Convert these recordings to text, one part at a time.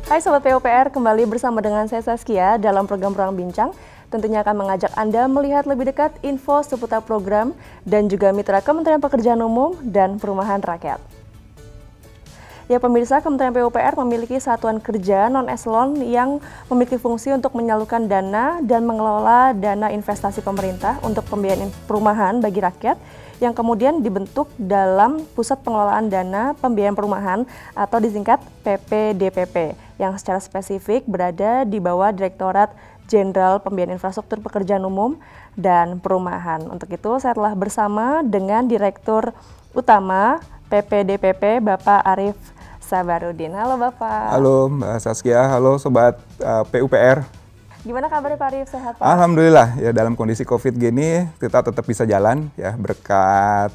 Hai Sobat PUPR, kembali bersama dengan saya Saskia dalam program Ruang Bincang. Tentunya akan mengajak Anda melihat lebih dekat info seputar program dan juga mitra Kementerian Pekerjaan Umum dan Perumahan Rakyat. Ya pemirsa, Kementerian PUPR memiliki satuan kerja non-eselon yang memiliki fungsi untuk menyalurkan dana dan mengelola dana investasi pemerintah untuk pembiayaan perumahan bagi rakyat yang kemudian dibentuk dalam Pusat Pengelolaan Dana Pembiayaan Perumahan atau disingkat PPDPP yang secara spesifik berada di bawah Direktorat Jenderal Pembiayaan Infrastruktur Pekerjaan Umum dan Perumahan. Untuk itu saya telah bersama dengan Direktur Utama PPDPP Bapak Arief Sabarudin. Halo Bapak. Halo Mbak Saskia, halo Sobat PUPR. Gimana kabarnya Pak Arief, sehat Pak? Alhamdulillah, ya dalam kondisi COVID gini kita tetap bisa jalan ya berkat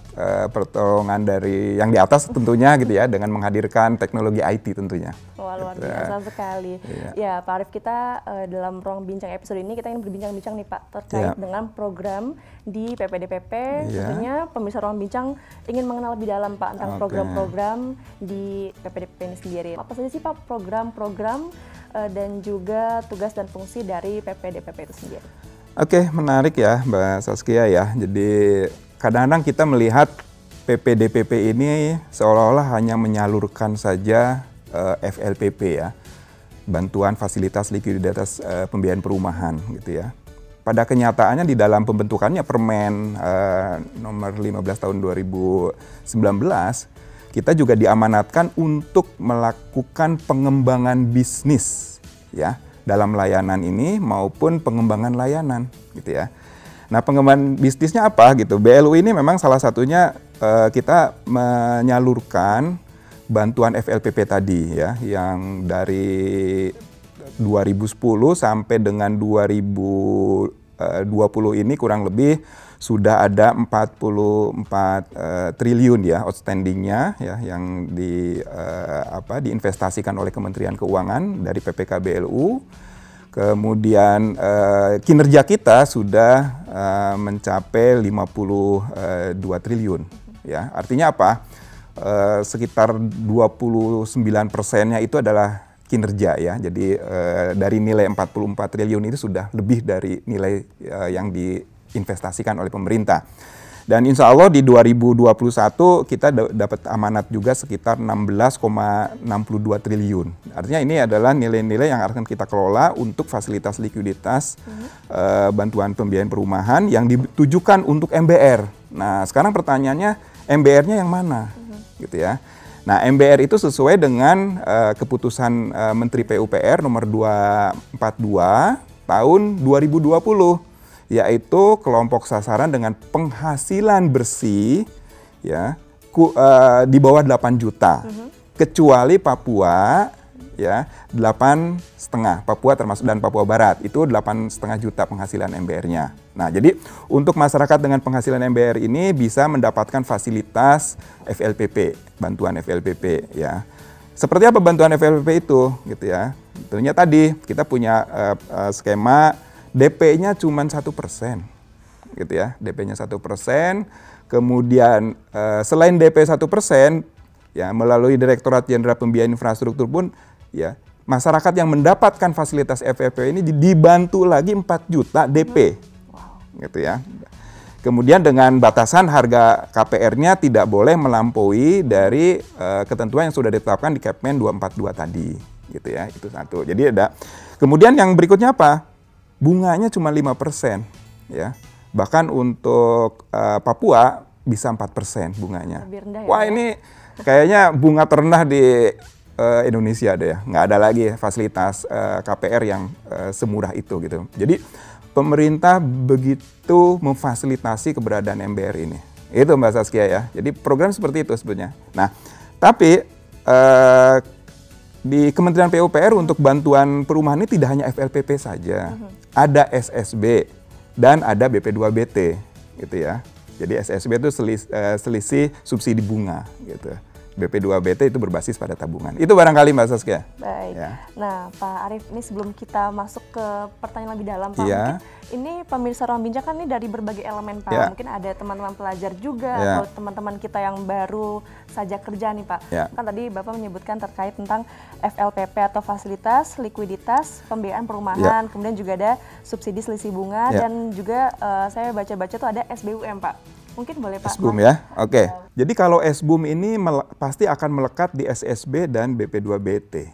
pertolongan dari yang di atas tentunya gitu ya dengan menghadirkan teknologi IT tentunya. Wah, luar biasa sekali. Ya Pak Arief, kita dalam ruang bincang episode ini kita ingin berbincang-bincang nih Pak terkait dengan program di PPDPP. Tentunya pemirsa ruang bincang ingin mengenal lebih dalam Pak tentang program-program di PPDPP ini sendiri. Apa saja sih Pak program-program dan juga tugas dan fungsi dari PPDPP itu sendiri? Oke, menarik ya Mbak Saskia ya. Jadi kadang-kadang kita melihat PPDPP ini seolah-olah hanya menyalurkan saja FLPP ya, bantuan fasilitas likuiditas pembiayaan perumahan gitu ya. Pada kenyataannya di dalam pembentukannya Permen nomor 15 tahun 2019, kita juga diamanatkan untuk melakukan pengembangan bisnis ya dalam layanan ini maupun pengembangan layanan gitu ya. Nah, pengembangan bisnisnya apa gitu? BLU ini memang salah satunya kita menyalurkan bantuan FLPP tadi ya yang dari 2010 sampai dengan 2020 ini kurang lebih sudah ada 44 triliun ya outstandingnya ya yang diinvestasikan oleh Kementerian Keuangan dari PPK BLU. Kemudian kinerja kita sudah mencapai 52 triliun ya. Artinya apa? Sekitar 29%-nya itu adalah kinerja ya. Jadi dari nilai 44 triliun itu sudah lebih dari nilai yang diinvestasikan oleh pemerintah. Dan insya Allah di 2021 kita dapat amanat juga sekitar 16,62 triliun. Artinya ini adalah nilai-nilai yang akan kita kelola untuk fasilitas likuiditas bantuan pembiayaan perumahan yang ditujukan untuk MBR. Nah sekarang pertanyaannya MBR-nya yang mana? Gitu ya. Nah, MBR itu sesuai dengan keputusan Menteri PUPR nomor 242 tahun 2020, yaitu kelompok sasaran dengan penghasilan bersih ya di bawah 8 juta. Kecuali Papua ya 8,5. Papua termasuk dan Papua Barat itu 8,5 juta penghasilan MBR-nya. Nah, jadi untuk masyarakat dengan penghasilan MBR ini bisa mendapatkan fasilitas FLPP, bantuan FLPP ya. Seperti apa bantuan FLPP itu gitu ya. Tentunya tadi kita punya skema DP-nya cuma 1% gitu ya. DP-nya 1%. Kemudian selain DP 1% ya melalui Direktorat Jenderal Pembiayaan Infrastruktur pun ya masyarakat yang mendapatkan fasilitas FLPP ini dibantu lagi 4 juta DP. Gitu ya. Kemudian dengan batasan harga KPR-nya tidak boleh melampaui dari ketentuan yang sudah ditetapkan di Kepmen 242 tadi, gitu ya. Itu satu. Jadi ada. Kemudian yang berikutnya apa? Bunganya cuma 5%, ya. Bahkan untuk Papua bisa 4% bunganya. Lebih rendah ya. Wah, ini kayaknya bunga terendah di Indonesia deh ya. Nggak ada lagi fasilitas KPR yang semurah itu gitu. Jadi pemerintah begitu memfasilitasi keberadaan MBR ini. Itu Mbak Saskia ya. Jadi program seperti itu sebenarnya. Nah, tapi di Kementerian PUPR untuk bantuan perumahan ini tidak hanya FLPP saja. Ada SSB dan ada BP2BT gitu ya. Jadi SSB itu selisih subsidi bunga gitu. BP2BT itu berbasis pada tabungan. Itu barangkali Mbak Saskia. Baik. Ya. Nah, Pak Arief, ini sebelum kita masuk ke pertanyaan lebih dalam, Pak, Ya. mungkin ini pemirsa Ruang Bincang kan ini dari berbagai elemen, Pak. Ya. Mungkin ada teman-teman pelajar juga, Ya. atau teman-teman kita yang baru saja kerja nih, Pak. Ya. Kan tadi Bapak menyebutkan terkait tentang FLPP atau fasilitas likuiditas pembiayaan perumahan, kemudian juga ada subsidi selisih bunga, dan juga saya baca-baca tuh ada SBUM, Pak. Mungkin boleh Pak. SBUM ya, oke. Jadi kalau SBUM ini pasti akan melekat di SSB dan BP2BT,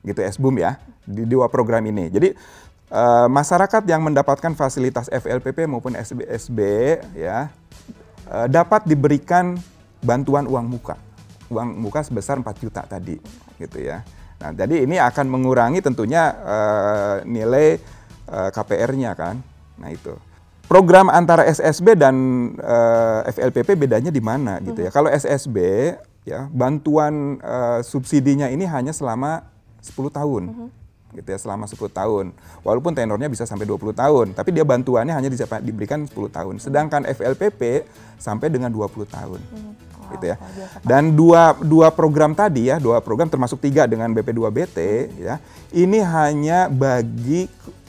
gitu SBUM ya, di dua program ini. Jadi masyarakat yang mendapatkan fasilitas FLPP maupun SB ya dapat diberikan bantuan uang muka sebesar 4 juta tadi, gitu ya. Nah, jadi ini akan mengurangi tentunya nilai KPR-nya kan. Nah itu. Program antara SSB dan FLPP bedanya di mana gitu ya. Kalau SSB ya bantuan subsidinya ini hanya selama 10 tahun. Gitu ya, selama 10 tahun. Walaupun tenornya bisa sampai 20 tahun, tapi dia bantuannya hanya diberikan 10 tahun. Sedangkan FLPP sampai dengan 20 tahun. Gitu ya. Dan dua program tadi ya, dua program termasuk 3 dengan BP2BT ya. Ini hanya bagi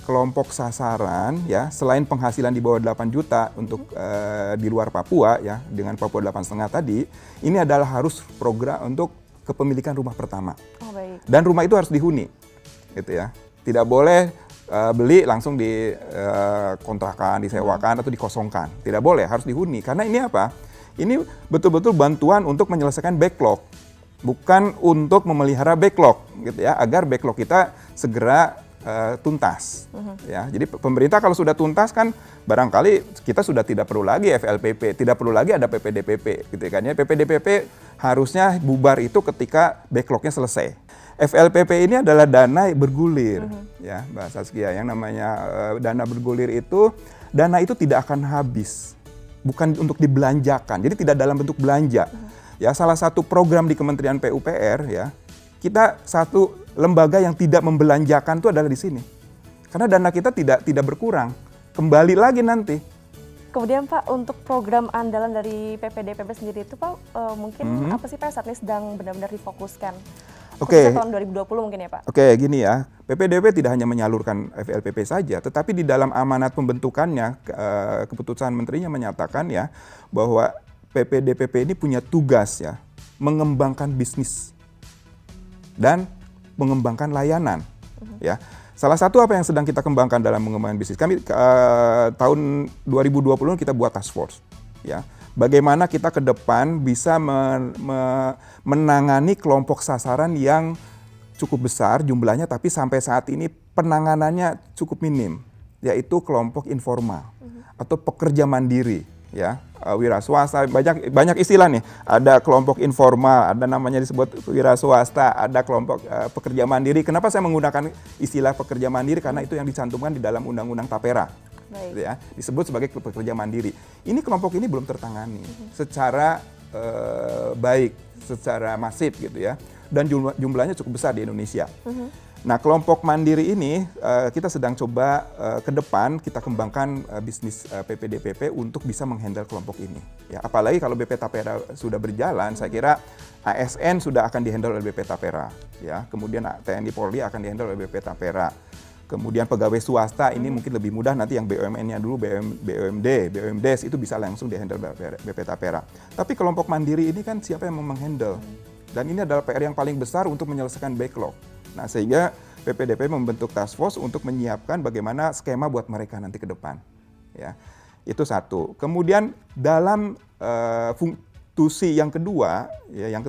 kelompok sasaran ya, selain penghasilan di bawah 8 juta untuk di luar Papua ya, dengan Papua 8,5 tadi, ini adalah harus program untuk kepemilikan rumah pertama. Oh, baik. Dan rumah itu harus dihuni, gitu ya. Tidak boleh beli langsung di kontrakan, disewakan atau dikosongkan. Tidak boleh, harus dihuni. Karena ini apa? Ini betul-betul bantuan untuk menyelesaikan backlog, bukan untuk memelihara backlog, gitu ya, agar backlog kita segera tuntas. Ya, jadi pemerintah kalau sudah tuntas kan barangkali kita sudah tidak perlu lagi FLPP, tidak perlu lagi ada PPDPP, gitu kan ya. PPDPP harusnya bubar itu ketika backlognya selesai. FLPP ini adalah dana bergulir, ya Mbak Saskia. Yang namanya dana bergulir itu, dana itu tidak akan habis, bukan untuk dibelanjakan. Jadi tidak dalam bentuk belanja. Ya, salah satu program di Kementerian PUPR ya. Kita satu lembaga yang tidak membelanjakan itu adalah di sini. Karena dana kita tidak berkurang. Kembali lagi nanti. Kemudian Pak, untuk program andalan dari PPDPP sendiri itu Pak, mungkin apa sih Pak saat ini sedang benar-benar difokuskan? Oke. Tahun 2020 mungkin ya Pak? Oke, gini ya. PPDP tidak hanya menyalurkan FLPP saja, tetapi di dalam amanat pembentukannya, keputusan menterinya menyatakan ya, bahwa PPDPP ini punya tugas ya, mengembangkan bisnis dan mengembangkan layanan. Ya, salah satu apa yang sedang kita kembangkan dalam mengembangkan bisnis kami tahun 2020 kita buat task force. Ya, bagaimana kita ke depan bisa menangani kelompok sasaran yang cukup besar jumlahnya, tapi sampai saat ini penanganannya cukup minim, yaitu kelompok informal atau pekerja mandiri. Ya, wira swasta, banyak istilah nih. Ada kelompok informal, ada namanya disebut wira swasta, ada kelompok pekerja mandiri. Kenapa saya menggunakan istilah pekerja mandiri? Karena itu yang dicantumkan di dalam Undang-Undang Tapera. Ya, disebut sebagai pekerja mandiri. Ini kelompok ini belum tertangani secara baik, secara masif gitu ya. Dan jumlahnya cukup besar di Indonesia. Nah, kelompok mandiri ini kita sedang coba ke depan kita kembangkan bisnis PPDPP untuk bisa menghandle kelompok ini. Ya, apalagi kalau BP Tapera sudah berjalan, saya kira ASN sudah akan dihandle oleh BP Tapera. Ya, kemudian TNI Polri akan dihandle oleh BP Tapera. Kemudian pegawai swasta ini mungkin lebih mudah, nanti yang BUMN-nya dulu, BUMDes itu bisa langsung dihandle BP Tapera. Tapi kelompok mandiri ini kan siapa yang menghandle? Dan ini adalah PR yang paling besar untuk menyelesaikan backlog. Nah, sehingga PPDP membentuk task force untuk menyiapkan bagaimana skema buat mereka nanti ke depan. Ya, itu satu. Kemudian dalam fungsi yang kedua, ya,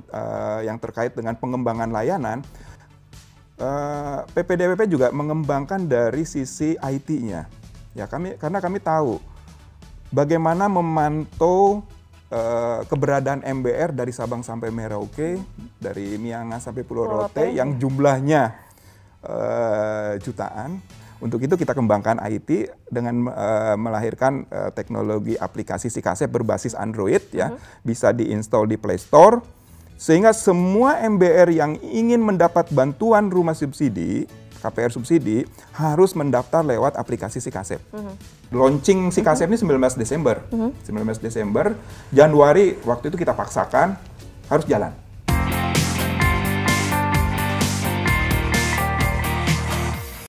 yang terkait dengan pengembangan layanan, PPDPP juga mengembangkan dari sisi IT-nya. Ya, karena kami tahu bagaimana memantau keberadaan MBR dari Sabang sampai Merauke, dari Miangas sampai Pulau Rote yang jumlahnya jutaan. Untuk itu kita kembangkan IT dengan melahirkan teknologi aplikasi SIKASEP berbasis Android ya, bisa diinstal di Play Store, sehingga semua MBR yang ingin mendapat bantuan rumah subsidi, KPR subsidi, harus mendaftar lewat aplikasi SIKASEP. Launching SIKASEP ini 19 Desember. 19 Desember, Januari waktu itu kita paksakan harus jalan.